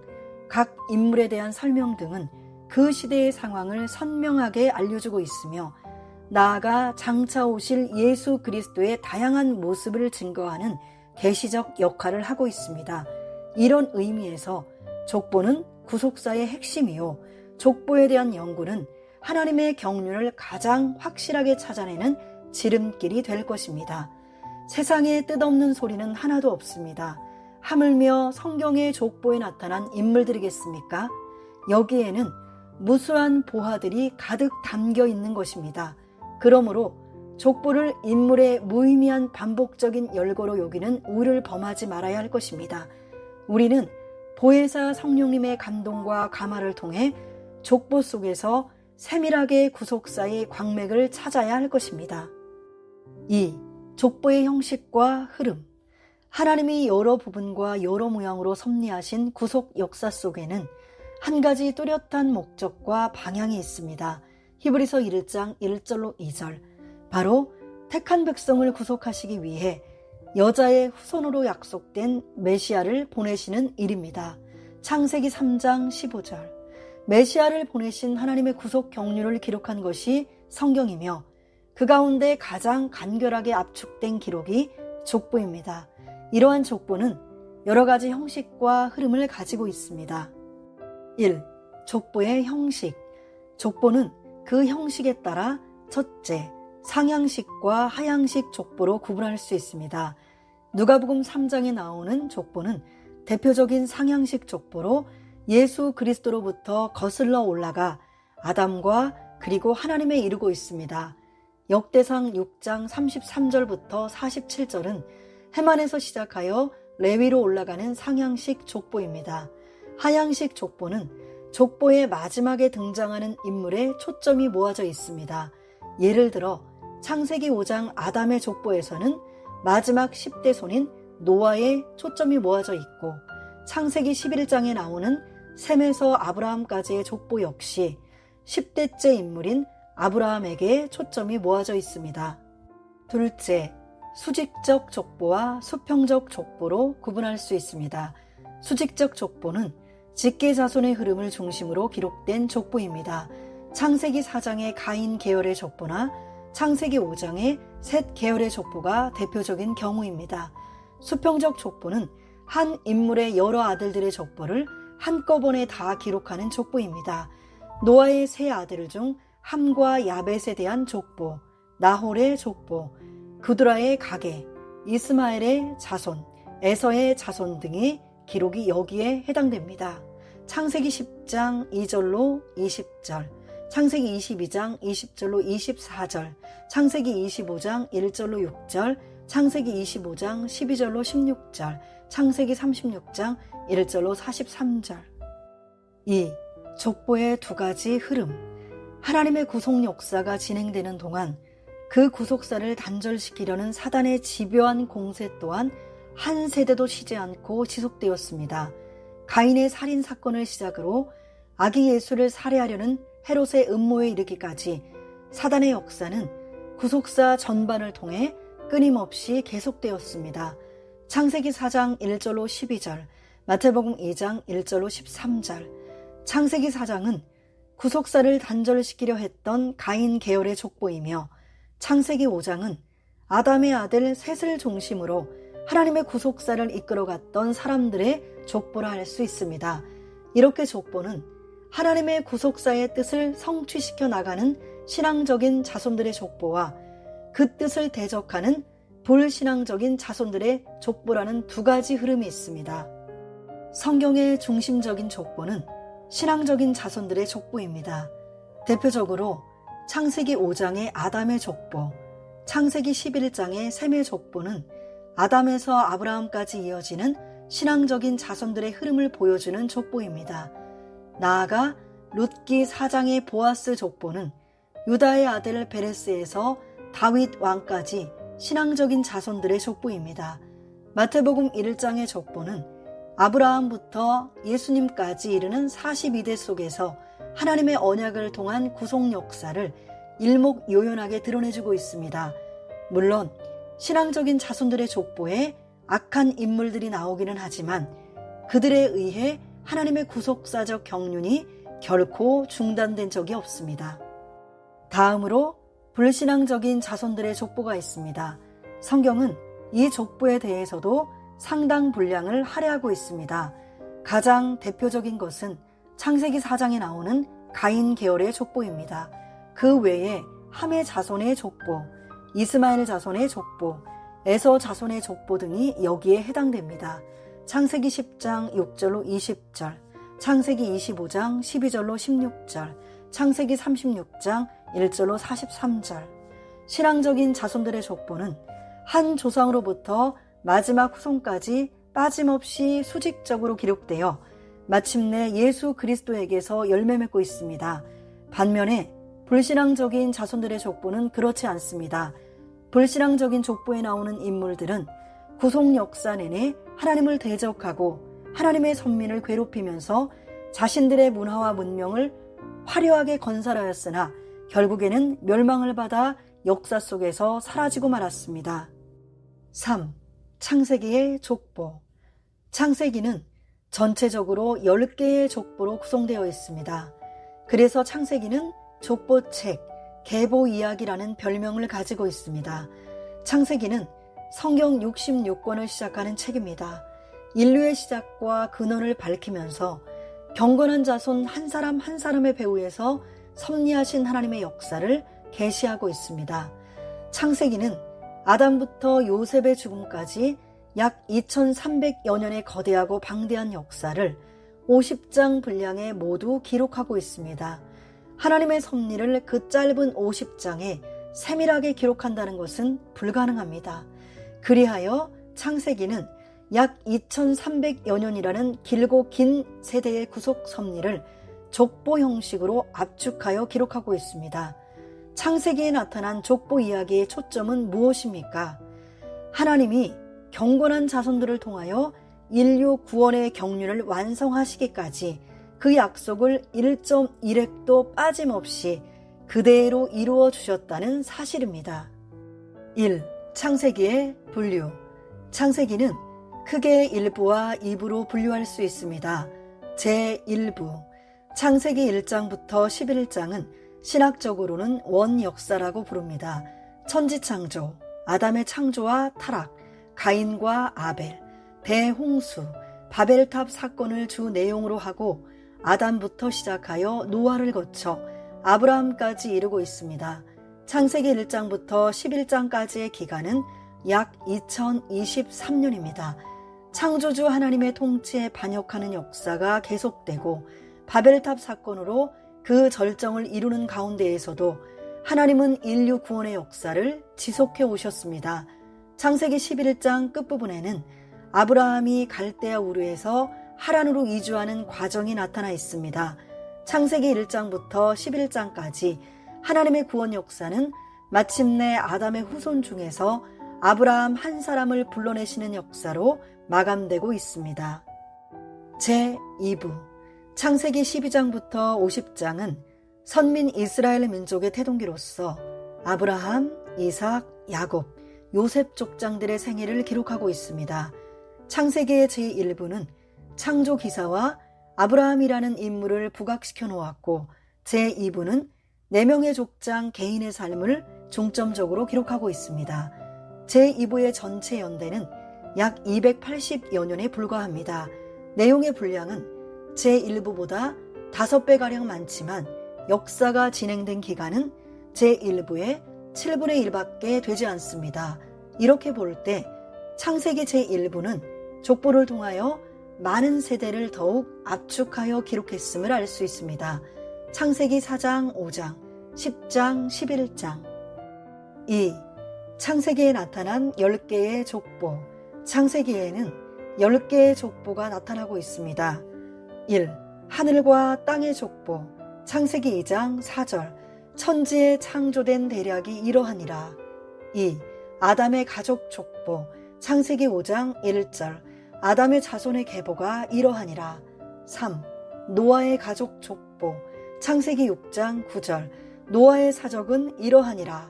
각 인물에 대한 설명 등은 그 시대의 상황을 선명하게 알려주고 있으며 나아가 장차 오실 예수 그리스도의 다양한 모습을 증거하는 계시적 역할을 하고 있습니다. 이런 의미에서 족보는 구속사의 핵심이요, 족보에 대한 연구는 하나님의 경륜을 가장 확실하게 찾아내는 지름길이 될 것입니다. 세상에 뜻없는 소리는 하나도 없습니다. 하물며 성경의 족보에 나타난 인물들이겠습니까? 여기에는 무수한 보화들이 가득 담겨 있는 것입니다. 그러므로 족보를 인물의 무의미한 반복적인 열거로 여기는 우를 범하지 말아야 할 것입니다. 우리는 보혜사 성령님의 감동과 감화를 통해 족보 속에서 세밀하게 구속사의 광맥을 찾아야 할 것입니다. 2. 족보의 형식과 흐름. 하나님이 여러 부분과 여러 모양으로 섭리하신 구속 역사 속에는 한 가지 뚜렷한 목적과 방향이 있습니다. 히브리서 1장 1절로 2절. 바로 택한 백성을 구속하시기 위해 여자의 후손으로 약속된 메시아를 보내시는 일입니다. 창세기 3장 15절. 메시아를 보내신 하나님의 구속 경륜을 기록한 것이 성경이며 그 가운데 가장 간결하게 압축된 기록이 족보입니다. 이러한 족보는 여러 가지 형식과 흐름을 가지고 있습니다. 1. 족보의 형식. 족보는 그 형식에 따라 첫째, 상향식과 하향식 족보로 구분할 수 있습니다. 누가복음 3장에 나오는 족보는 대표적인 상향식 족보로 예수 그리스도로부터 거슬러 올라가 아담과 그리고 하나님에 이르고 있습니다. 역대상 6장 33절부터 47절은 해만에서 시작하여 레위로 올라가는 상향식 족보입니다. 하향식 족보는 족보의 마지막에 등장하는 인물에 초점이 모아져 있습니다. 예를 들어 창세기 5장 아담의 족보에서는 마지막 10대 손인 노아에 초점이 모아져 있고 창세기 11장에 나오는 셈에서 아브라함까지의 족보 역시 10대째 인물인 아브라함에게 초점이 모아져 있습니다. 둘째, 수직적 족보와 수평적 족보로 구분할 수 있습니다. 수직적 족보는 직계 자손의 흐름을 중심으로 기록된 족보입니다. 창세기 4장의 가인 계열의 족보나 창세기 5장의 셋 계열의 족보가 대표적인 경우입니다. 수평적 족보는 한 인물의 여러 아들들의 족보를 한꺼번에 다 기록하는 족보입니다. 노아의 세 아들 중 함과 야벳에 대한 족보, 나홀의 족보, 그두라의 가계, 이스마엘의 자손, 에서의 자손 등의 기록이 여기에 해당됩니다. 창세기 10장 2절로 20절, 창세기 22장 20절로 24절, 창세기 25장 1절로 6절, 창세기 25장 12절로 16절, 창세기 36장 1절로 43절. 2. 족보의 두 가지 흐름. 하나님의 구속 역사가 진행되는 동안 그 구속사를 단절시키려는 사단의 집요한 공세 또한 한 세대도 쉬지 않고 지속되었습니다. 가인의 살인 사건을 시작으로 아기 예수를 살해하려는 헤롯의 음모에 이르기까지 사단의 역사는 구속사 전반을 통해 끊임없이 계속되었습니다. 창세기 4장 1절로 12절, 마태복음 2장 1절로 13절. 창세기 4장은 구속사를 단절시키려 했던 가인 계열의 족보이며 창세기 5장은 아담의 아들 셋을 중심으로 하나님의 구속사를 이끌어갔던 사람들의 족보라 할 수 있습니다. 이렇게 족보는 하나님의 구속사의 뜻을 성취시켜 나가는 신앙적인 자손들의 족보와 그 뜻을 대적하는 불신앙적인 자손들의 족보라는 두 가지 흐름이 있습니다. 성경의 중심적인 족보는 신앙적인 자손들의 족보입니다. 대표적으로 창세기 5장의 아담의 족보, 창세기 11장의 셈의 족보는 아담에서 아브라함까지 이어지는 신앙적인 자손들의 흐름을 보여주는 족보입니다. 나아가 룻기 4장의 보아스 족보는 유다의 아들 베레스에서 다윗 왕까지 신앙적인 자손들의 족보입니다. 마태복음 1장의 족보는 아브라함부터 예수님까지 이르는 42대 속에서 하나님의 언약을 통한 구속 역사를 일목요연하게 드러내주고 있습니다. 물론 신앙적인 자손들의 족보에 악한 인물들이 나오기는 하지만 그들에 의해 하나님의 구속사적 경륜이 결코 중단된 적이 없습니다. 다음으로 불신앙적인 자손들의 족보가 있습니다. 성경은 이 족보에 대해서도 상당 분량을 할애하고 있습니다. 가장 대표적인 것은 창세기 4장에 나오는 가인 계열의 족보입니다. 그 외에 함의 자손의 족보, 이스마엘 자손의 족보, 에서 자손의 족보 등이 여기에 해당됩니다. 창세기 10장 6절로 20절, 창세기 25장 12절로 16절, 창세기 36장 1절로 43절. 신앙적인 자손들의 족보는 한 조상으로부터 마지막 후손까지 빠짐없이 수직적으로 기록되어 마침내 예수 그리스도에게서 열매 맺고 있습니다. 반면에 불신앙적인 자손들의 족보는 그렇지 않습니다. 불신앙적인 족보에 나오는 인물들은 구속 역사 내내 하나님을 대적하고 하나님의 선민을 괴롭히면서 자신들의 문화와 문명을 화려하게 건설하였으나 결국에는 멸망을 받아 역사 속에서 사라지고 말았습니다. 3. 창세기의 족보. 창세기는 전체적으로 10개의 족보로 구성되어 있습니다. 그래서 창세기는 족보책, 계보이야기라는 별명을 가지고 있습니다. 창세기는 성경 66권을 시작하는 책입니다. 인류의 시작과 근원을 밝히면서 경건한 자손 한 사람 한 사람의 배후에서 섭리하신 하나님의 역사를 계시하고 있습니다. 창세기는 아담부터 요셉의 죽음까지 약 2300여 년의 거대하고 방대한 역사를 50장 분량에 모두 기록하고 있습니다. 하나님의 섭리를 그 짧은 50장에 세밀하게 기록한다는 것은 불가능합니다. 그리하여 창세기는 약 2300여 년이라는 길고 긴 세대의 구속 섭리를 족보 형식으로 압축하여 기록하고 있습니다. 창세기에 나타난 족보 이야기의 초점은 무엇입니까? 하나님이 경건한 자손들을 통하여 인류 구원의 경륜을 완성하시기까지 그 약속을 1.1획도 빠짐없이 그대로 이루어 주셨다는 사실입니다. 1. 창세기의 분류. 창세기는 크게 1부와 2부로 분류할 수 있습니다. 제1부. 창세기 1장부터 11장은 신학적으로는 원역사라고 부릅니다. 천지창조, 아담의 창조와 타락, 가인과 아벨, 대홍수, 바벨탑 사건을 주 내용으로 하고 아담부터 시작하여 노아를 거쳐 아브라함까지 이르고 있습니다. 창세기 1장부터 11장까지의 기간은 약 2023년입니다. 창조주 하나님의 통치에 반역하는 역사가 계속되고 바벨탑 사건으로 그 절정을 이루는 가운데에서도 하나님은 인류 구원의 역사를 지속해 오셨습니다. 창세기 11장 끝부분에는 아브라함이 갈대아 우르에서 하란으로 이주하는 과정이 나타나 있습니다. 창세기 1장부터 11장까지 하나님의 구원 역사는 마침내 아담의 후손 중에서 아브라함 한 사람을 불러내시는 역사로 마감되고 있습니다. 제2부 창세기 12장부터 50장은 선민 이스라엘 민족의 태동기로서 아브라함, 이삭, 야곱, 요셉 족장들의 생애를 기록하고 있습니다. 창세기의 제1부는 창조 기사와 아브라함이라는 인물을 부각시켜 놓았고 제2부는 4명의 족장 개인의 삶을 중점적으로 기록하고 있습니다. 제2부의 전체 연대는 약 280여 년에 불과합니다. 내용의 분량은 제1부보다 5배가량 많지만 역사가 진행된 기간은 제1부의 7분의 1밖에 되지 않습니다. 이렇게 볼 때 창세기 제1부는 족보를 통하여 많은 세대를 더욱 압축하여 기록했음을 알 수 있습니다. 창세기 4장, 5장, 10장, 11장. 2. 창세기에 나타난 10개의 족보. 창세기에는 10개의 족보가 나타나고 있습니다. 1. 하늘과 땅의 족보. 창세기 2장 4절. 천지에 창조된 대략이 이러하니라. 2. 아담의 가족 족보. 창세기 5장 1절. 아담의 자손의 계보가 이러하니라. 3. 노아의 가족 족보. 창세기 6장 9절. 노아의 사적은 이러하니라.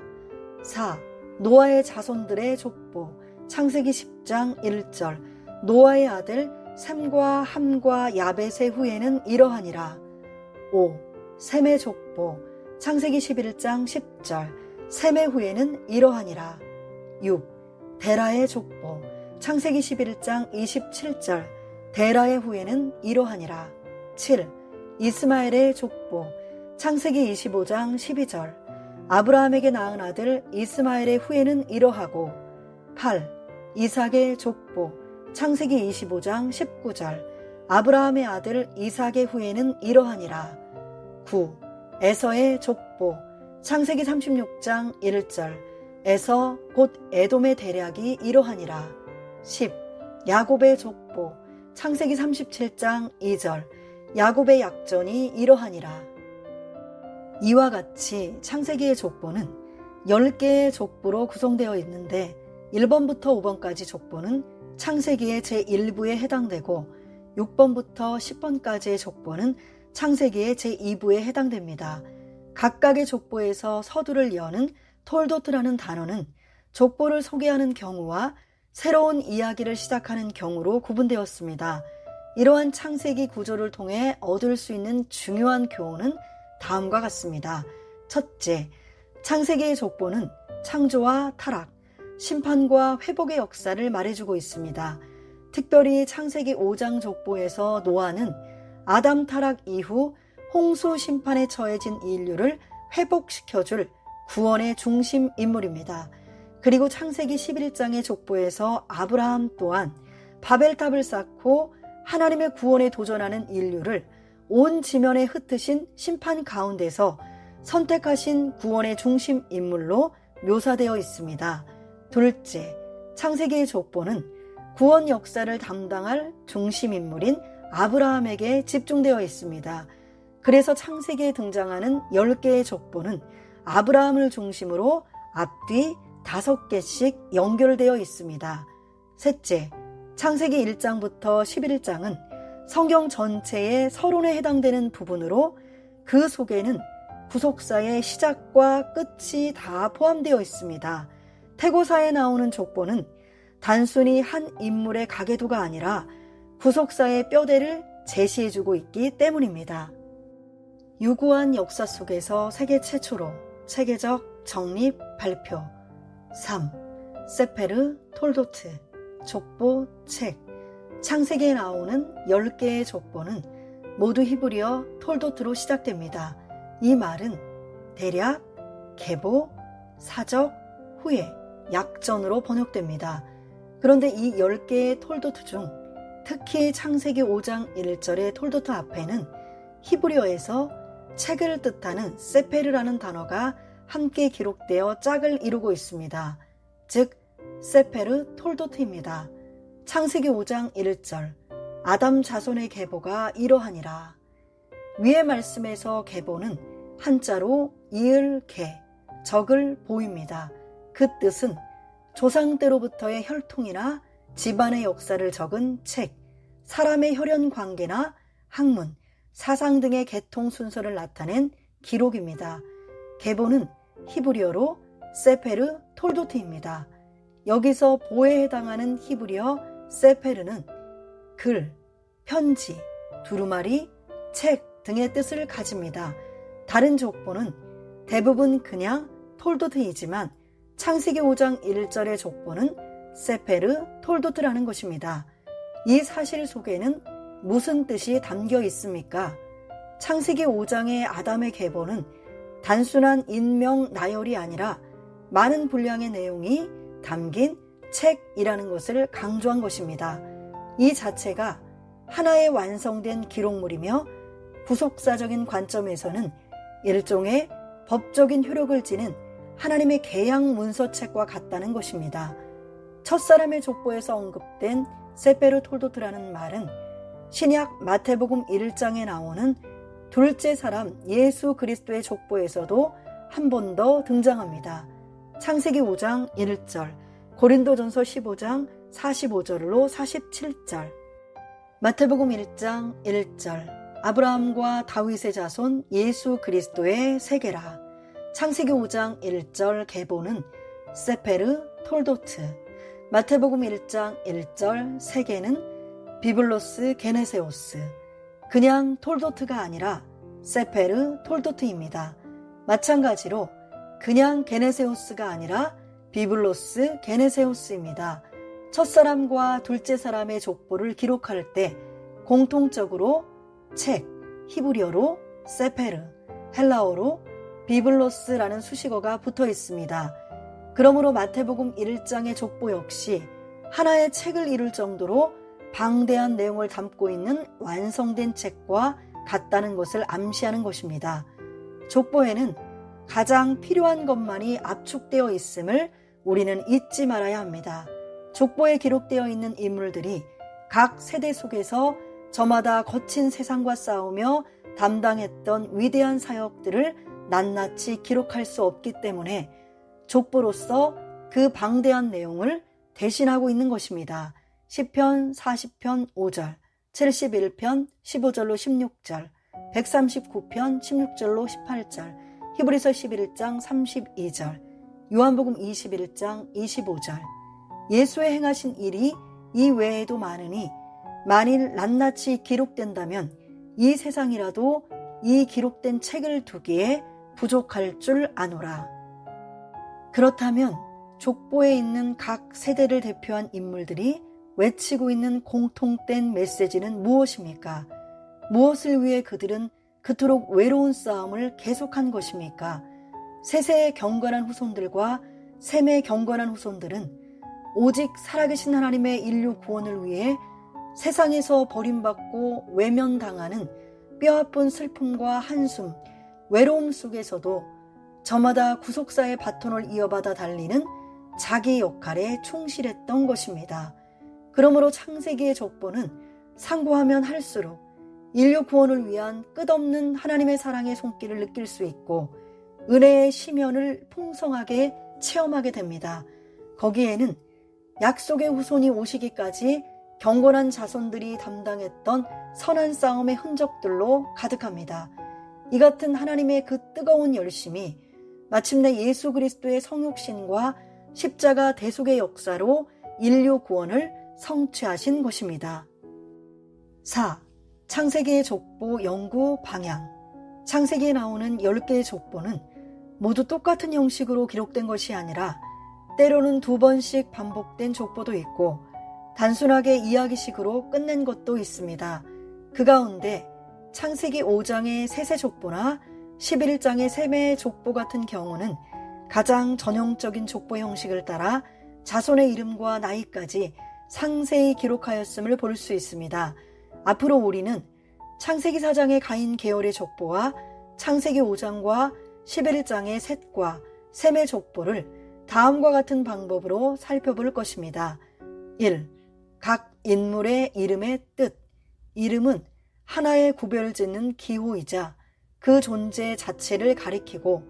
4. 노아의 자손들의 족보. 창세기 10장 1절. 노아의 아들 셈과 함과 야벳의 후예는 이러하니라. 5. 셈의 족보. 창세기 11장 10절. 셈의 후예는 이러하니라. 6. 데라의 족보. 창세기 11장 27절. 데라의 후예는 이러하니라. 7. 이스마엘의 족보. 창세기 25장 12절. 아브라함에게 낳은 아들 이스마엘의 후예는 이러하고. 8. 이삭의 족보. 창세기 25장 19절. 아브라함의 아들 이삭의 후예는 이러하니라. 9. 에서의 족보. 창세기 36장 1절. 에서 곧 에돔의 대략이 이러하니라. 10. 야곱의 족보. 창세기 37장 2절. 야곱의 약전이 이러하니라. 이와 같이 창세기의 족보는 10개의 족보로 구성되어 있는데 1번부터 5번까지 족보는 창세기의 제1부에 해당되고 6번부터 10번까지의 족보는 창세기의 제2부에 해당됩니다. 각각의 족보에서 서두를 여는 톨도트라는 단어는 족보를 소개하는 경우와 새로운 이야기를 시작하는 경우로 구분되었습니다. 이러한 창세기 구조를 통해 얻을 수 있는 중요한 교훈은 다음과 같습니다. 첫째, 창세기의 족보는 창조와 타락, 심판과 회복의 역사를 말해주고 있습니다. 특별히 창세기 5장 족보에서 노아는 아담 타락 이후 홍수 심판에 처해진 인류를 회복시켜줄 구원의 중심 인물입니다. 그리고 창세기 11장의 족보에서 아브라함 또한 바벨탑을 쌓고 하나님의 구원에 도전하는 인류를 온 지면에 흩으신 심판 가운데서 선택하신 구원의 중심 인물로 묘사되어 있습니다. 둘째, 창세기의 족보는 구원 역사를 담당할 중심 인물인 아브라함에게 집중되어 있습니다. 그래서 창세기에 등장하는 10개의 족보는 아브라함을 중심으로 앞뒤 5개씩 연결되어 있습니다. 셋째, 창세기 1장부터 11장은 성경 전체의 서론에 해당되는 부분으로 그 속에는 구속사의 시작과 끝이 다 포함되어 있습니다. 태고사에 나오는 족보는 단순히 한 인물의 가계도가 아니라 구속사의 뼈대를 제시해주고 있기 때문입니다. 유구한 역사 속에서 세계 최초로 체계적 정립 발표. 3. 세페르 톨도트 족보 책. 창세기에 나오는 10개의 족보는 모두 히브리어 톨도트로 시작됩니다. 이 말은 대략, 계보, 사적, 후예, 약전으로 번역됩니다. 그런데 이 10개의 톨도트 중 특히 창세기 5장 1절의 톨도트 앞에는 히브리어에서 책을 뜻하는 세페르라는 단어가 함께 기록되어 짝을 이루고 있습니다. 즉 세페르 톨도트입니다. 창세기 5장 1절 아담 자손의 계보가 이러하니라. 위의 말씀에서 계보는 한자로 이을 개, 적을 보입니다. 그 뜻은 조상 때로부터의 혈통이나 집안의 역사를 적은 책, 사람의 혈연 관계나 학문, 사상 등의 계통 순서를 나타낸 기록입니다. 계보는 히브리어로 세페르 톨도트입니다. 여기서 보에 해당하는 히브리어 세페르는 글, 편지, 두루마리, 책 등의 뜻을 가집니다. 다른 족보는 대부분 그냥 톨도트이지만 창세기 5장 1절의 족보는 세페르 톨도트라는 것입니다. 이 사실 속에는 무슨 뜻이 담겨 있습니까? 창세기 5장의 아담의 계보는 단순한 인명 나열이 아니라 많은 분량의 내용이 담긴 책이라는 것을 강조한 것입니다. 이 자체가 하나의 완성된 기록물이며 구속사적인 관점에서는 일종의 법적인 효력을 지닌 하나님의 계약 문서책과 같다는 것입니다. 첫사람의 족보에서 언급된 세페르 톨도트라는 말은 신약 마태복음 1장에 나오는 둘째 사람 예수 그리스도의 족보에서도 한 번 더 등장합니다. 창세기 5장 1절, 고린도전서 15장 45절로 47절, 마태복음 1장 1절, 아브라함과 다윗의 자손 예수 그리스도의 세계라. 창세기 5장 1절 계보는 세페르 톨도트, 마태복음 1장 1절 세계는 비블로스 게네세오스, 그냥 톨도트가 아니라 세페르 톨도트입니다. 마찬가지로 그냥 게네세오스가 아니라 비블로스 게네세오스입니다. 첫사람과 둘째 사람의 족보를 기록할 때 공통적으로 책, 히브리어로 세페르, 헬라어로 비블로스라는 수식어가 붙어 있습니다. 그러므로 마태복음 1장의 족보 역시 하나의 책을 이룰 정도로 방대한 내용을 담고 있는 완성된 책과 같다는 것을 암시하는 것입니다. 족보에는 가장 필요한 것만이 압축되어 있음을 우리는 잊지 말아야 합니다. 족보에 기록되어 있는 인물들이 각 세대 속에서 저마다 거친 세상과 싸우며 담당했던 위대한 사역들을 낱낱이 기록할 수 없기 때문에 족보로서 그 방대한 내용을 대신하고 있는 것입니다. 시편 40편 5절, 71편 15절로 16절, 139편 16절로 18절, 히브리서 11장 32절, 요한복음 21장 25절. 예수의 행하신 일이 이 외에도 많으니 만일 낱낱이 기록된다면 이 세상이라도 이 기록된 책을 두기에 부족할 줄 아노라. 그렇다면 족보에 있는 각 세대를 대표한 인물들이 외치고 있는 공통된 메시지는 무엇입니까? 무엇을 위해 그들은 그토록 외로운 싸움을 계속한 것입니까? 세세의 경건한 후손들과 셈의 경건한 후손들은 오직 살아계신 하나님의 인류 구원을 위해 세상에서 버림받고 외면당하는 뼈아픈 슬픔과 한숨, 외로움 속에서도 저마다 구속사의 바톤을 이어받아 달리는 자기 역할에 충실했던 것입니다. 그러므로 창세기의 족보는 상고하면 할수록 인류 구원을 위한 끝없는 하나님의 사랑의 손길을 느낄 수 있고 은혜의 심연을 풍성하게 체험하게 됩니다. 거기에는 약속의 후손이 오시기까지 경건한 자손들이 담당했던 선한 싸움의 흔적들로 가득합니다. 이 같은 하나님의 그 뜨거운 열심이 마침내 예수 그리스도의 성육신과 십자가 대속의 역사로 인류 구원을 성취하신 것입니다. 4. 창세기의 족보 연구 방향. 창세기에 나오는 10개의 족보는 모두 똑같은 형식으로 기록된 것이 아니라 때로는 2번씩 반복된 족보도 있고 단순하게 이야기식으로 끝낸 것도 있습니다. 그 가운데 창세기 5장의 셋의 족보나 11장의 셈의 족보 같은 경우는 가장 전형적인 족보 형식을 따라 자손의 이름과 나이까지 상세히 기록하였음을 볼 수 있습니다. 앞으로 우리는 창세기 4장의 가인 계열의 족보와 창세기 5장과 11장의 셋과 셈의 족보를 다음과 같은 방법으로 살펴볼 것입니다. 1. 각 인물의 이름의 뜻. 이름은 하나의 구별짓는 기호이자 그 존재 자체를 가리키고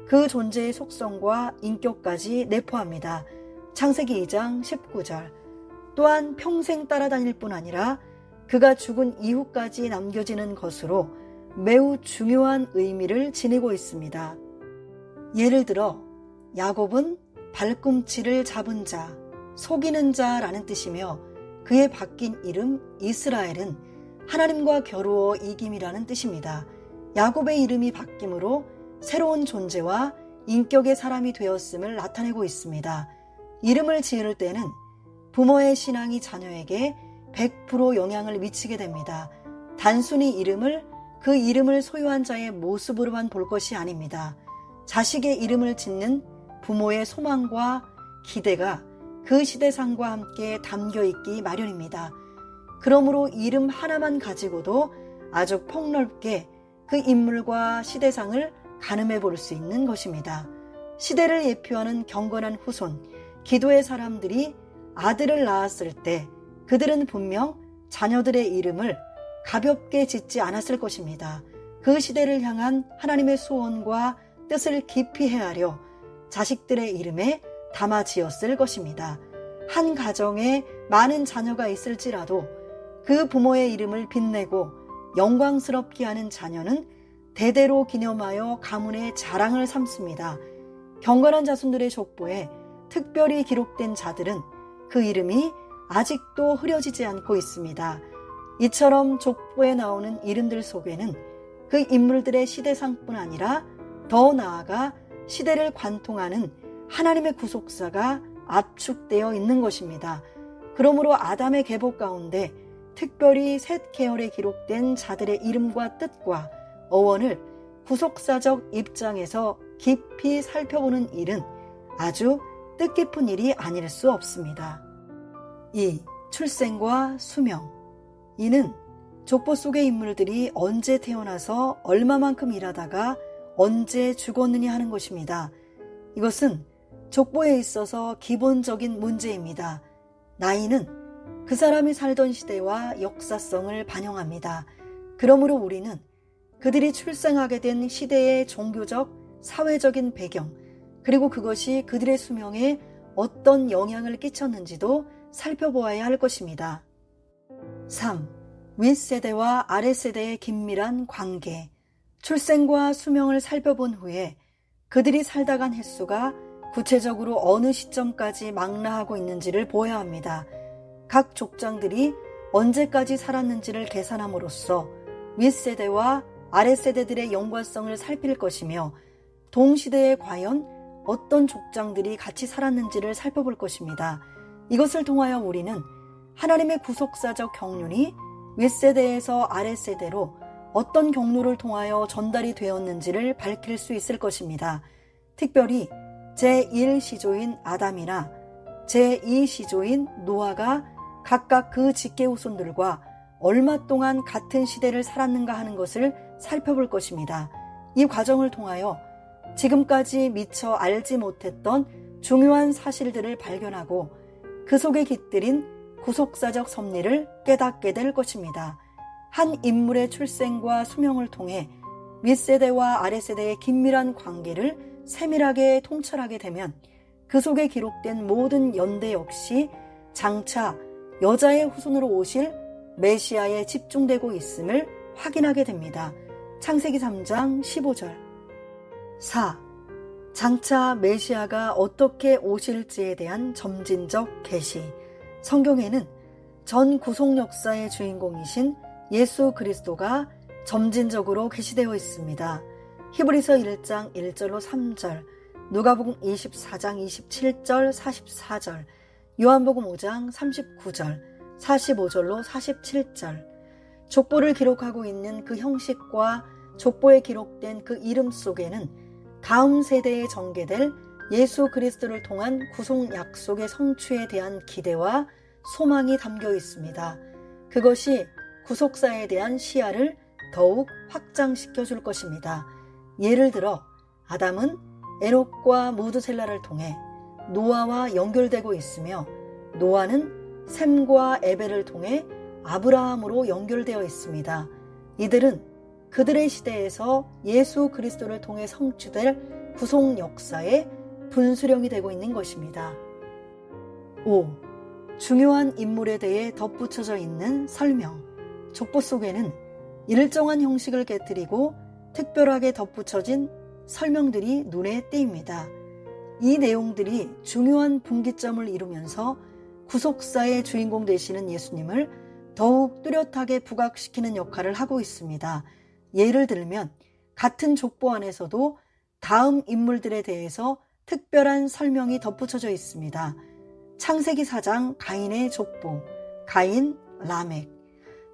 그 존재의 속성과 인격까지 내포합니다. 창세기 2장 19절. 또한 평생 따라다닐 뿐 아니라 그가 죽은 이후까지 남겨지는 것으로 매우 중요한 의미를 지니고 있습니다. 예를 들어 야곱은 발꿈치를 잡은 자, 속이는 자라는 뜻이며 그의 바뀐 이름 이스라엘은 하나님과 겨루어 이김이라는 뜻입니다. 야곱의 이름이 바뀜으로 새로운 존재와 인격의 사람이 되었음을 나타내고 있습니다. 이름을 지을 때는 부모의 신앙이 자녀에게 100% 영향을 미치게 됩니다. 단순히 그 이름을 소유한 자의 모습으로만 볼 것이 아닙니다. 자식의 이름을 짓는 부모의 소망과 기대가 그 시대상과 함께 담겨 있기 마련입니다. 그러므로 이름 하나만 가지고도 아주 폭넓게 그 인물과 시대상을 가늠해 볼 수 있는 것입니다. 시대를 예표하는 경건한 후손, 기도의 사람들이 아들을 낳았을 때 그들은 분명 자녀들의 이름을 가볍게 짓지 않았을 것입니다. 그 시대를 향한 하나님의 소원과 뜻을 깊이 헤아려 자식들의 이름에 담아 지었을 것입니다. 한 가정에 많은 자녀가 있을지라도 그 부모의 이름을 빛내고 영광스럽게 하는 자녀는 대대로 기념하여 가문의 자랑을 삼습니다. 경건한 자손들의 족보에 특별히 기록된 자들은 그 이름이 아직도 흐려지지 않고 있습니다. 이처럼 족보에 나오는 이름들 속에는 그 인물들의 시대상뿐 아니라 더 나아가 시대를 관통하는 하나님의 구속사가 압축되어 있는 것입니다. 그러므로 아담의 계보 가운데 특별히 셋 계열에 기록된 자들의 이름과 뜻과 어원을 구속사적 입장에서 깊이 살펴보는 일은 아주 뜻깊은 일이 아닐 수 없습니다. 2. 출생과 수명. 이는 족보 속의 인물들이 언제 태어나서 얼마만큼 일하다가 언제 죽었느냐 하는 것입니다. 이것은 족보에 있어서 기본적인 문제입니다. 나이는 그 사람이 살던 시대와 역사성을 반영합니다. 그러므로 우리는 그들이 출생하게 된 시대의 종교적, 사회적인 배경, 그리고 그것이 그들의 수명에 어떤 영향을 끼쳤는지도 살펴보아야 할 것입니다. 3. 윗세대와 아랫세대의 긴밀한 관계. 출생과 수명을 살펴본 후에 그들이 살다간 횟수가 구체적으로 어느 시점까지 망라하고 있는지를 보아야 합니다. 각 족장들이 언제까지 살았는지를 계산함으로써 윗세대와 아랫세대들의 연관성을 살필 것이며 동시대에 과연 어떤 족장들이 같이 살았는지를 살펴볼 것입니다. 이것을 통하여 우리는 하나님의 구속사적 경륜이 윗세대에서 아랫세대로 어떤 경로를 통하여 전달이 되었는지를 밝힐 수 있을 것입니다. 특별히 제1시조인 아담이나 제2시조인 노아가 각각 그 직계 후손들과 얼마 동안 같은 시대를 살았는가 하는 것을 살펴볼 것입니다. 이 과정을 통하여 지금까지 미처 알지 못했던 중요한 사실들을 발견하고 그 속에 깃들인 구속사적 섭리를 깨닫게 될 것입니다. 한 인물의 출생과 수명을 통해 윗세대와 아랫세대의 긴밀한 관계를 세밀하게 통찰하게 되면 그 속에 기록된 모든 연대 역시 장차 여자의 후손으로 오실 메시아에 집중되고 있음을 확인하게 됩니다. 창세기 3장 15절. 4. 장차 메시아가 어떻게 오실지에 대한 점진적 계시. 성경에는 전 구속 역사의 주인공이신 예수 그리스도가 점진적으로 계시되어 있습니다. 히브리서 1장 1절로 3절, 누가복음 24장 27절 44절, 요한복음 5장 39절, 45절로 47절. 족보를 기록하고 있는 그 형식과 족보에 기록된 그 이름 속에는 다음 세대에 전개될 예수 그리스도를 통한 구속 약속의 성취에 대한 기대와 소망이 담겨 있습니다. 그것이 구속사에 대한 시야를 더욱 확장시켜 줄 것입니다. 예를 들어 아담은 에녹과 무드셀라를 통해 노아와 연결되고 있으며 노아는 셈과 에벨을 통해 아브라함으로 연결되어 있습니다. 이들은 그들의 시대에서 예수 그리스도를 통해 성취될 구속 역사의 분수령이 되고 있는 것입니다. 5. 중요한 인물에 대해 덧붙여져 있는 설명. 족보 속에는 일정한 형식을 깨뜨리고 특별하게 덧붙여진 설명들이 눈에 띄입니다. 이 내용들이 중요한 분기점을 이루면서 구속사의 주인공 되시는 예수님을 더욱 뚜렷하게 부각시키는 역할을 하고 있습니다. 예를 들면 같은 족보 안에서도 다음 인물들에 대해서 특별한 설명이 덧붙여져 있습니다. 창세기 4장 가인의 족보, 가인, 라멕.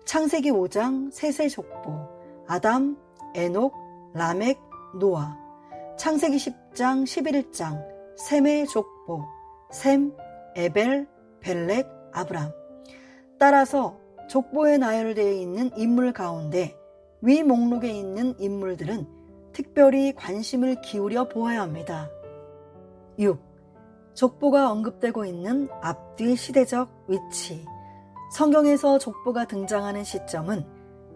창세기 5장 셋의 족보, 아담, 에녹, 라멕, 노아. 창세기 10장 11장 셈의 족보, 셈, 에벨, 벨렉, 아브람. 따라서 족보에 나열되어 있는 인물 가운데 위 목록에 있는 인물들은 특별히 관심을 기울여 보아야 합니다. 6. 족보가 언급되고 있는 앞뒤 시대적 위치. 성경에서 족보가 등장하는 시점은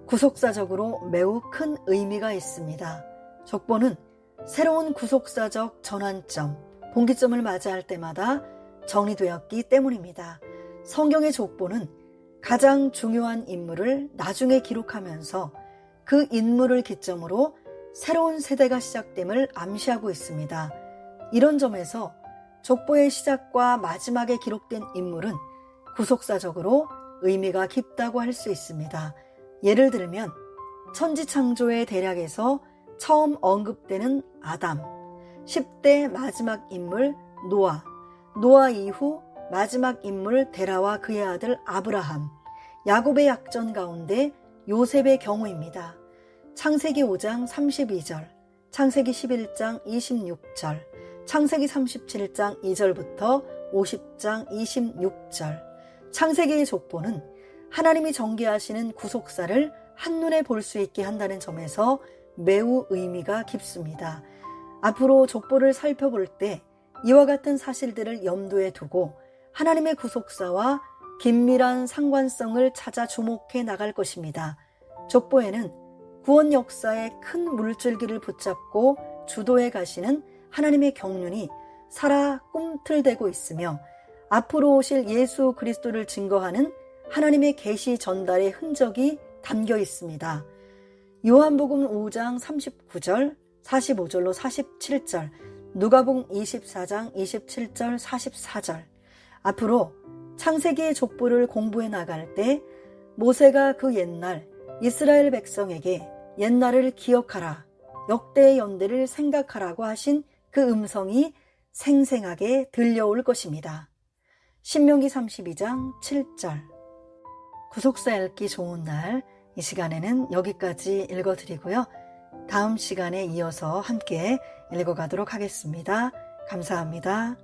구속사적으로 매우 큰 의미가 있습니다. 족보는 새로운 구속사적 전환점, 분기점을 맞이할 때마다 정리되었기 때문입니다. 성경의 족보는 가장 중요한 인물을 나중에 기록하면서 그 인물을 기점으로 새로운 세대가 시작됨을 암시하고 있습니다. 이런 점에서 족보의 시작과 마지막에 기록된 인물은 구속사적으로 의미가 깊다고 할 수 있습니다. 예를 들면 천지창조의 대략에서 처음 언급되는 아담, 10대 마지막 인물 노아, 노아 이후 마지막 인물 데라와 그의 아들 아브라함, 야곱의 약전 가운데 요셉의 경우입니다. 창세기 5장 32절, 창세기 11장 26절, 창세기 37장 2절부터 50장 26절. 창세기의 족보는 하나님이 전개하시는 구속사를 한눈에 볼 수 있게 한다는 점에서 매우 의미가 깊습니다. 앞으로 족보를 살펴볼 때 이와 같은 사실들을 염두에 두고 하나님의 구속사와 긴밀한 상관성을 찾아 주목해 나갈 것입니다. 족보에는 구원 역사의 큰 물줄기를 붙잡고 주도해 가시는 하나님의 경륜이 살아 꿈틀대고 있으며 앞으로 오실 예수 그리스도를 증거하는 하나님의 계시 전달의 흔적이 담겨 있습니다. 요한복음 5장 39절, 45절로 47절, 누가복음 24장 27절, 44절. 앞으로 창세기의 족보를 공부해 나갈 때 모세가 그 옛날 이스라엘 백성에게 옛날을 기억하라, 역대의 연대를 생각하라고 하신 그 음성이 생생하게 들려올 것입니다. 신명기 32장 7절. 구속사 읽기 좋은 날, 이 시간에는 여기까지 읽어드리고요. 다음 시간에 이어서 함께 읽어가도록 하겠습니다. 감사합니다.